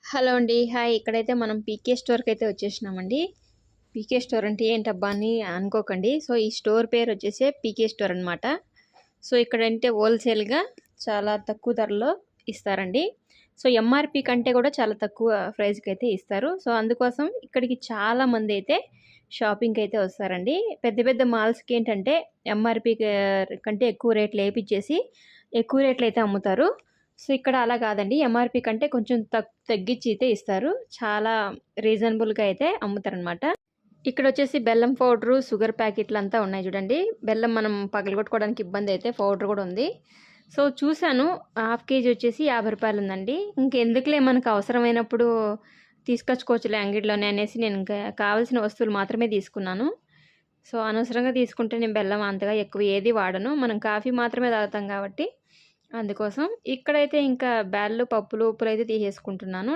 Hello అండి. Hi. ఇక్కడైతే మనం పీకే స్టోర్‌కి అయితే వచ్చేసినామండి. పీకే స్టోర్ అంటే ఏంటబ్బా అని అనుకోకండి. సో, ఈ స్టోర్ పేరు వచ్చేసి పీకే స్టోర్ అనమాట. సో, ఇక్కడంటే హోల్‌సేల్‌గా చాలా తక్కువ ధరలో ఇస్తారండి. సో, ఎంఆర్‌పీ కంటే కూడా చాలా తక్కువ ప్రైస్‌కి అయితే ఇస్తారు. సో, అందుకోసం ఇక్కడికి చాలామంది అయితే షాపింగ్‌కి అయితే వస్తారండి. పెద్ద పెద్ద మాల్స్‌కి ఏంటంటే ఎంఆర్‌పీ కంటే ఎక్కువ రేట్లు ఏపిచ్చేసి ఎక్కువ రేట్లు అయితే అమ్ముతారు. సో, ఇక్కడ అలా కాదండి. ఎంఆర్‌పీ కంటే కొంచెం తగ్గించి అయితే ఇస్తారు. చాలా రీజనబుల్‌గా అయితే అమ్ముతారనమాట. ఇక్కడొచ్చేసి బెల్లం పౌడరు, షుగర్ ప్యాకెట్లంతా ఉన్నాయి చూడండి. బెల్లం మనం పగలగొట్టుకోవడానికి ఇబ్బందయితే పౌడర్ గూడా ఉంది. సో, చూసాను. హాఫ్ కేజీ వచ్చేసి రూ. 50 ఉందండి. ఇంకెందుకులే మనకు అవసరమైనప్పుడు తీసుకొచ్చుకోవచ్చులే అంగిడిలోనే అనేసి నేను ఇంకా కావాల్సిన వస్తువులు మాత్రమే తీసుకున్నాను. సో, అనవసరంగా తీసుకుంటే నేను బెల్లం అంతగా ఎక్కువ ఏది వాడను. మనం కాఫీ మాత్రమే తాగుతాం కాబట్టి అందుకోసం. ఇక్కడైతే ఇంకా బ్యాళ్ళు, పప్పులు, ఉప్పులైతే తీసేసుకుంటున్నాను.